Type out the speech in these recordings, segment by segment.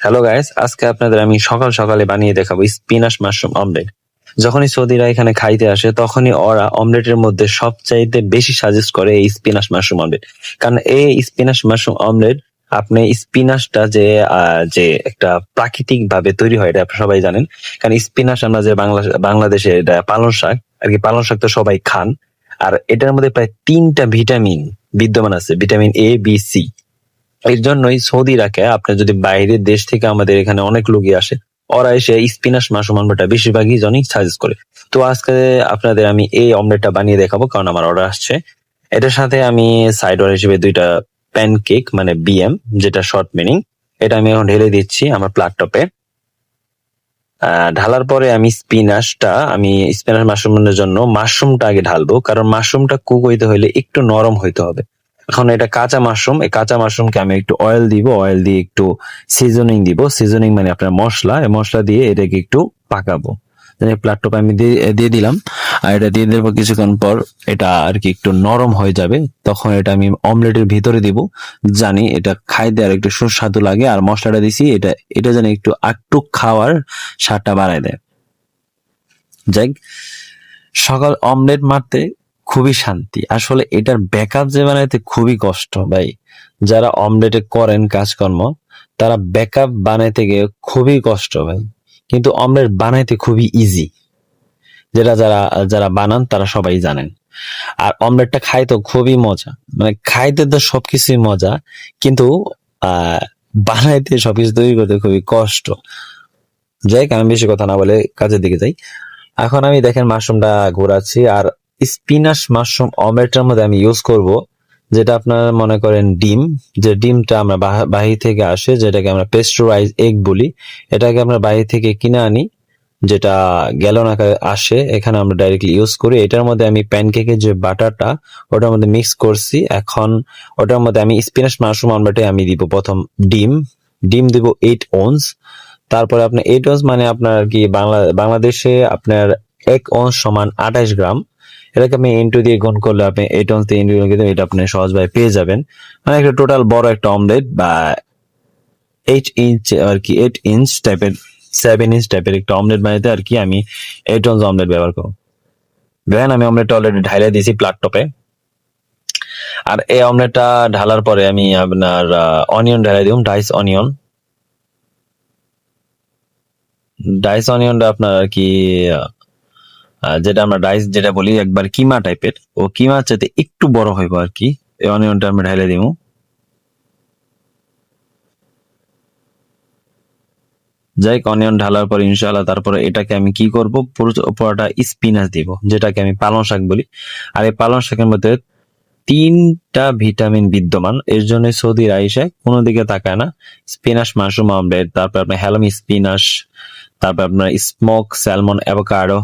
Hello guys, আজকে আপনাদের আমি সকাল সকালে বানিয়ে দেখাবো স্পিনাচ মাশরুম অমলেট। যখনই সৌদিরা এখানে খাইতে আসে তখনই ওরা অমলেটের মধ্যে সবচাইতে বেশি সাজেস্ট করে এই স্পিনাচ মাশরুম অমলেট। কারণ এই স্পিনাচ মাশরুম অমলেট আপনি স্পিনাচটা যে একটা প্রাকৃতিক ভাবে তৈরি হয় এটা আপনারা সবাই জানেন। কারণ স্পিনাচ আমরা যে বাংলাদেশে এটা পালং শাক আর কি, পালং শাক তো সবাই খান। আর এটার মধ্যে প্রায় 3টা ভিটামিন বিদ্যমান আছে, ভিটামিন এ বি সি। এর জন্যই সৌদিরাকে আপনি যদি বাইরের দেশ থেকে আমাদের এখানে অনেক লোকই আসে, ওরা এসে স্পিনাচ মাশরুম অমলেটটা বেশিরভাগই জনই সাজেস্ট করে। তো আজকে আপনাদের আমি এই অমলেটটা বানিয়ে দেখাবো, কারণ আমার অর্ডার আসছে। এটার সাথে আমি সাইড অর্ডার হিসেবে 2টা প্যানকেক মানে বিএম, যেটা শর্ট মিনিং, এটা আমি এখন ঢেলে দিচ্ছি আমার প্লাগ টপে। ঢালার পরে আমি স্পিনাচ মাশরুমের জন্য মাশরুমটা আগে ঢালবো, কারণ মাশরুমটা কুক হইতে হলে একটু নরম হইতে হবে। এখন এটা কাঁচা মাশরুম, এই কাঁচা মাশরুমকে আমি একটু অয়েল দিব, অয়েল দিয়ে একটু সিজনিং দিব। সিজনিং মানে আপনার মশলা, এই মশলা দিয়ে এটাকে একটু পাকাবো। প্লাটটপ আমি দিয়ে দিলাম। আর এটা দিয়ে দেবো কিছুক্ষণ পর, এটা আর কি একটু নরম হয়ে যাবে, তখন এটা আমি অমলেটের ভিতরে দিব। জানি এটা খাইতে আর একটু সুস্বাদু লাগে, আর মশলাটা দিছি এটা এটা জানি একটু আটটু খাওয়ার স্বাদটা বাড়ায় দেয়। যাই, সকাল অমলেট মারতে খুবই শান্তি, আসলে এটার ব্যাকআপ যে বানাইতে খুবই কষ্ট ভাই। যারা অমলেটে করেন কাজকর্ম, তারা ব্যাকআপ বানাইতে গিয়ে খুবই কষ্ট ভাই, কিন্তু অমলেট বানাইতে খুবই ইজি। যেটা যারা যারা বানান তারা সবাই জানেন। আর অমলেটটা খাইতে খুবই মজা, মানে খাইতে তো সবকিছুই মজা, কিন্তু আহ বানাইতে সবকিছু তৈরি করতে খুবই কষ্ট। যাই, আমি বেশি কথা না বলে কাজের দিকে যাই। এখন আমি দেখেন মাশরুমটা ঘোরাচ্ছি, আর স্পিনাচ মাশরুম অমলেটের মধ্যে আমি ইউজ করব যেটা আপনারা মনে করেন ডিম। যে ডিমটা আমরা বাহির থেকে আসে, যেটাকে আমরা পেস্টুরাইজ এগ বলি, এটাকে আমরা বাহির থেকে কিনে আনি, যেটা গ্যালন আকারে আসে, এখানে আমরা ডাইরেক্টলি ইউজ করি। এটার মধ্যে আমি প্যানকেকের যে বাটারটা ওটার মধ্যে মিক্স করছি। এখন ওটার মধ্যে আমি স্পিনাচ মাশরুম অমলেটে আমি দিব প্রথম ডিম। ডিম দিব 8 ounce। তারপরে আপনার 8 ounce মানে আপনার কি বাংলাদেশে আপনার 1 ounce সমান 28 গ্রাম। এটাকে আপনি ইন্টু দিয়ে গুণ করলে আপনি 8 ounce দিয়ে ইন্টু করে এটা আপনি সহজভাবে পেয়ে যাবেন। মানে একটা টোটাল বড় একটা অমলেট, বা 8 ইঞ্চ আর কি, 8 ইঞ্চ টাইপের, 7 ইঞ্চ টাইপের একটা অমলেট বানাইতে আর কি আমি 8 ounce অমলেট ব্যবহার করব। দেখেন আমি অমলেটটা অলরেডি ঢাইলে দিয়েছি প্লাগ টপে। আর এই অমলেটটা ঢালার পরে আমি আপনার অনিয়ন ঢালাই দিব, ডাইস অনিয়নটা আপনার আর কি, যেটা আমরা ডাইস যেটা বলি একবার কিমা টাইপের, ও কিমার চাইতে একটু বড় হইব আর কি। এই অনিয়নটা আমরা ঢাইলে দিব। যাই, অনিয়ন ঢালার পর ইনশাআল্লাহ তারপরে এটাকে আমি কি করব, পুরোটা স্পিনাচ দিব, যেটাকে আমি পালং শাক বলি। আর এই পালং শাকের মধ্যে 3টা ভিটামিন বিদ্যমান, এর জন্য সৌদি আইসে কোনো দিকে তাকায় না। স্পিনাচ মাশরুম অমলেট, তারপর আপনার হ্যালোমি স্পিনাচ, তারপর আপনার স্মোক স্যালমন অ্যাভোকাডো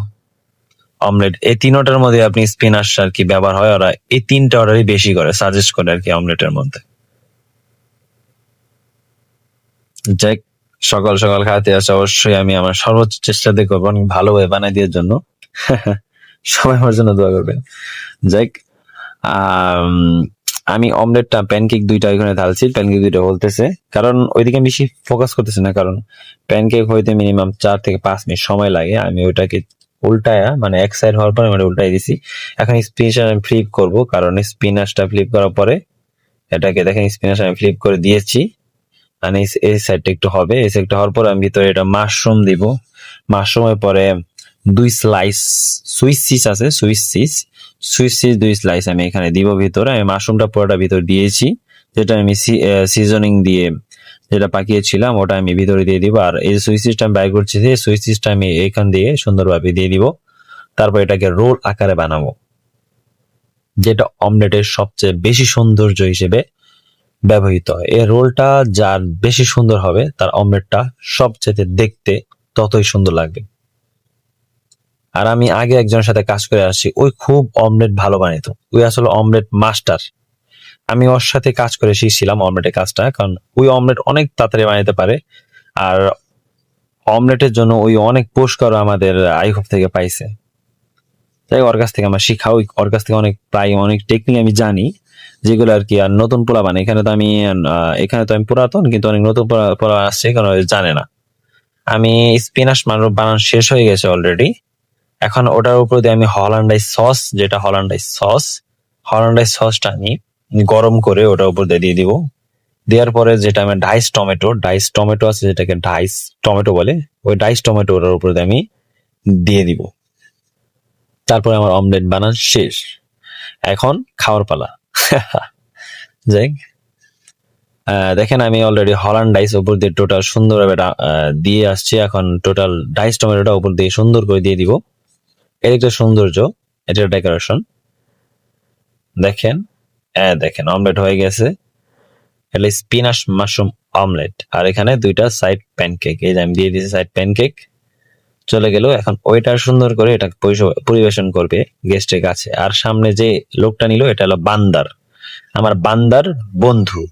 অমলেট, এই তিনটার মধ্যে আপনি স্পিনাচ আর কি ব্যবহার হয়। ওরা এই 3টা অর্ডারই বেশি করে সাজেস্ট করে আর কি অমলেটের মধ্যে। যাই, সকাল সকাল খাতে আসে, অবশ্যই আমি আমার সর্বোচ্চ চেষ্টা দিয়ে করবো অনেক ভালোভাবে বানাই দেওয়ার জন্য। সবাই আমার জন্য দোয়া করবেন। যাই, আমি অমলেটটা প্যানকেক 2টা ওইখানে ঢালছি, প্যানকেক 2টা বলতেছে, কারণ ওইদিকে বেশি ফোকাস করতেছে না, কারণ প্যানকেক হইতে মিনিমাম 4 থেকে 5 মিনিট সময় লাগে। আমি ওইটাকে উল্টায়া, মানে এক সাইড হওয়ার পরে আমি উল্টাই দিছি। এখন স্পিনাচ আমি ফ্লিপ করব, কারণ স্পিনাচটা ফ্লিপ করার পরে এটাকে দেখেন স্পিনাচ আমি ফ্লিপ করে দিয়েছি। মানে এই সাইডটা একটু হবে, এই সাইডটা হওয়ার পর আমি ভিতরে এটা মাশরুম দিব। মাশরুমের পরে 2 স্লাইস সুইস চিজ আছে, সুইস চিজ 2 স্লাইস আমি এখানে দিব ভিতরে। আমি মাশরুমটা পুরোটা ভিতরে দিয়েছি, যেটা আমি সিজনিং দিয়ে যেটা পাকিয়েছিলাম ওটা আমি ভিতরে দিয়ে দিব। আর এই সুইস চিজটা আমি বাইর করছি, সুইস চিজটা আমি এখান দিয়ে সুন্দরভাবে দিয়ে দিব। তারপর এটাকে রোল আকারে বানাবো, যেটা অমলেটের সবচেয়ে বেশি সৌন্দর্য হিসেবে ব্যবহৃত হয়। এই রোলটা যার বেশি সুন্দর হবে, তার অমলেটটা সবচেয়ে দেখতে ততই সুন্দর লাগবে। আর আমি আগে একজনের সাথে কাজ করে আসছি, ওই খুব অমলেট ভালো বানাইতো, ওই আসলে অমলেট মাস্টার। আমি ওর সাথে কাজ করে শিখছিলাম অমলেটের কাজটা, কারণ ওই অমলেট অনেক তাড়াতাড়ি বানাইতে পারে। আর অমলেটের জন্য ওই অনেক পুরস্কার আমাদের আইহোপ থেকে পাইছে। তাই ওর কাছ থেকে আমার শিখা, ওর কাছ থেকে অনেক টেকনিক আমি জানি, যেগুলো আর কি আর নতুন পোলা বানায়। এখানে তো আমি পুরাতন, কিন্তু অনেক নতুন পোলা আসছে, কারণ ওরা জানে না। আমি স্পিনাচ বানানো শেষ হয়ে গেছে অলরেডি। এখন ওটার উপর দিয়ে আমি হল্যান্ডাইজ সসটা আমি গরম করে ওটার উপর দিয়ে দিব। দেওয়ার পরে যেটা আমার ডাইস টমেটো আছে, যেটাকে ডাইস টমেটো বলে, ওই ডাইস টমেটো ওটার উপর দিয়ে আমি দিয়ে দিব। তারপরে আমার অমলেট বানানো শেষ, এখন খাওয়ার পালা। যাই দেখেন, আমি অলরেডি হল্যান্ড ডাইস উপর দিয়ে টোটাল সুন্দরভাবে দিয়ে আসছি। এখন টোটাল ডাইস টমেটোটা উপর দিয়ে সুন্দর করে দিয়ে দিব। এর একটা সৌন্দর্য, এটার ডেকোরেশন দেখেন। দেখেন অমলেট হয়ে গেছে। এটা স্পিনাচ মাশরুম অমলেট। আর এখানে 2টা সাইড প্যানকেক, এই যে আমি দিয়ে দিয়েছি সাইড প্যানকেক। চলে গেল। এখন ওইটা সুন্দর করে এটা পরিবেশন করবে গেস্টের কাছে। আর সামনে যে লোকটা নিল, এটা হলো বান্দার, আমার বান্দার বন্ধু।